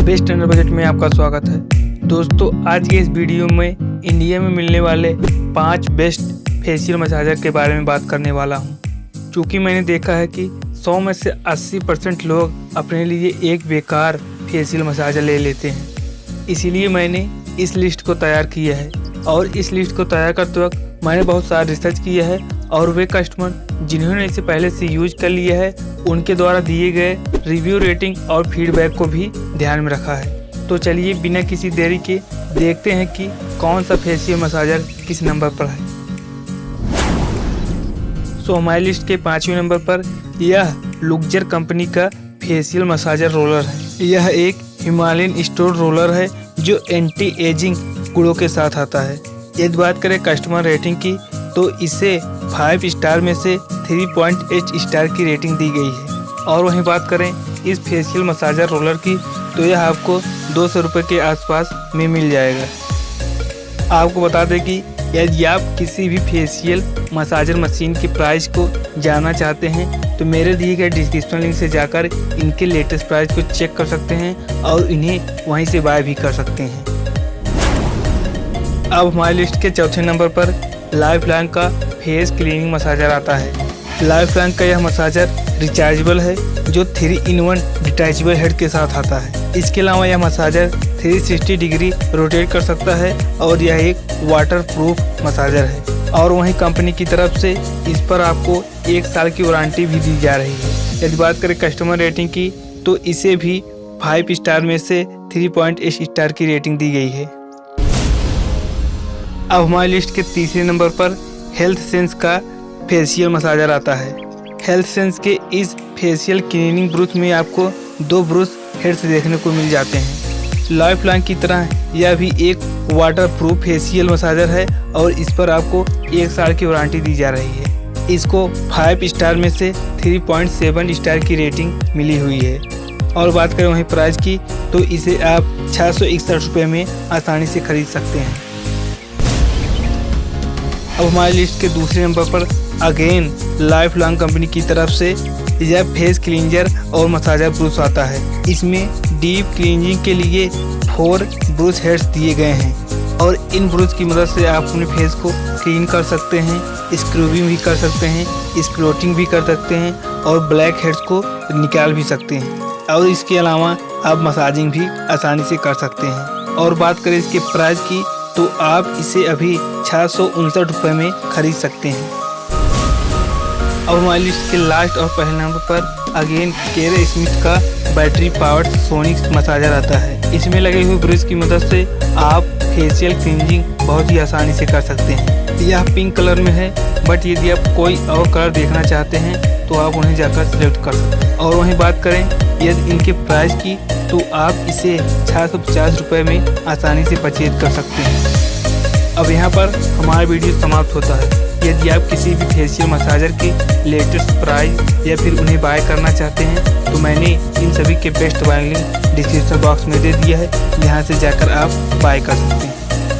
Best under budget में आपका स्वागत है। दोस्तों, आज के इस वीडियो में इंडिया में मिलने वाले 5 बेस्ट फेशियल मसाजर के बारे में बात करने वाला हूं। क्योंकि मैंने देखा है कि 100 में से 80% लोग अपने लिए एक बेकार फेशियल मसाजर ले लेते हैं। इसीलिए मैंने इस लिस्ट को तैयार किया है और इस लिस्ट को तैयार करते वक्त मैंने बहुत सारा रिसर्च किया है और वे कस्टमर जिन्होंने इसे पहले से यूज कर लिया है उनके द्वारा दिए गए रिव्यू, रेटिंग और फीडबैक को भी ध्यान में रखा है। तो चलिए बिना किसी देरी के देखते हैं कि कौन सा फेशियल मसाजर किस नंबर पर है। हमारी लिस्ट के 5वें नंबर पर यह लुक्जर कंपनी का फेशियल मसाजर रोलर है। यह एक हिमालयन स्टोर रोलर है जो एंटी एजिंग गुणों के साथ आता है। यदि बात करें कस्टमर रेटिंग की तो इसे 5 स्टार में से 3.8 स्टार की रेटिंग दी गई है। और वहीं बात करें इस फेशियल मसाजर रोलर की तो यह आपको 200 रुपये के आसपास में मिल जाएगा। आपको बता दें कि यदि आप किसी भी फेशियल मसाजर मशीन की प्राइस को जानना चाहते हैं तो मेरे दिए गए डिस्क्रिप्शन लिंक से जाकर इनके लेटेस्ट प्राइस को चेक कर सकते हैं और इन्हें वहीं से बाय भी कर सकते हैं। अब हमारी लिस्ट के 4थे नंबर पर लाइफलाइन का फेस क्लीनिंग मसाजर आता है। लाइफलाइन का यह मसाजर रिचार्जेबल है जो 3-in-1 डिटैचेबल हेड के साथ आता है। इसके अलावा यह मसाजर 360 डिग्री रोटेट कर सकता है और यह एक वाटर प्रूफ मसाजर है। और वहीं कंपनी की तरफ से इस पर आपको 1 साल की वारंटी भी दी जा रही है। यदि बात करें कस्टमर रेटिंग की तो इसे भी 5 स्टार में से 3.8 स्टार की रेटिंग दी गई है। अब हमारी लिस्ट के 3रे नंबर पर हेल्थ सेंस का फेशियल मसाजर आता है। हेल्थ सेंस के इस फेशियल क्लीनिंग ब्रश में आपको 2 ब्रश हेड्स देखने को मिल जाते हैं। लाइफलाइन की तरह यह भी एक वाटर प्रूफ फेशियल मसाजर है और इस पर आपको 1 साल की वारंटी दी जा रही है। इसको 5 स्टार में से 3.7 स्टार की रेटिंग मिली हुई है। और बात करें वहीं प्राइस की तो इसे आप 661 रुपये में आसानी से खरीद सकते हैं। अब हमारी लिस्ट के 2रे नंबर पर अगेन लाइफलाइन कंपनी की तरफ से यह फेस क्लींजर और मसाजर ब्रश आता है। इसमें डीप क्लींजिंग के लिए 4 ब्रश हेड्स दिए गए हैं और इन ब्रश की मदद से आप अपने फेस को क्लीन कर सकते हैं, स्क्रबिंग भी कर सकते हैं, स्क्रोटिंग भी कर सकते हैं और ब्लैक हेड्स को निकाल भी सकते हैं। और इसके अलावा आप मसाजिंग भी आसानी से कर सकते हैं। और बात करें इसके प्राइस की तो आप इसे अभी 659 रुपये में खरीद सकते हैं। अब हमारी लिस्ट के लास्ट और पहले नंबर पर अगेन केरे स्मिथ का बैटरी पावर्ड सोनिक मसाजर आता है। इसमें लगे हुए ब्रश की मदद से आप फेशियल क्लींजिंग बहुत ही आसानी से कर सकते हैं। यह पिंक कलर में है बट यदि आप कोई और कलर देखना चाहते हैं तो आप उन्हें जाकर सिलेक्ट कर सकते हैं। और वहीं बात करें यदि इनके प्राइस की तो आप इसे 650 रुपये में आसानी से परचेज कर सकते हैं। अब यहाँ पर हमारा वीडियो समाप्त होता है। यदि आप किसी भी फेशियल मसाजर के लेटेस्ट प्राइस या फिर उन्हें बाय करना चाहते हैं तो मैंने इन सभी के best buying link description box में दे दिया है, यहाँ से जाकर आप बाय कर सकते हैं।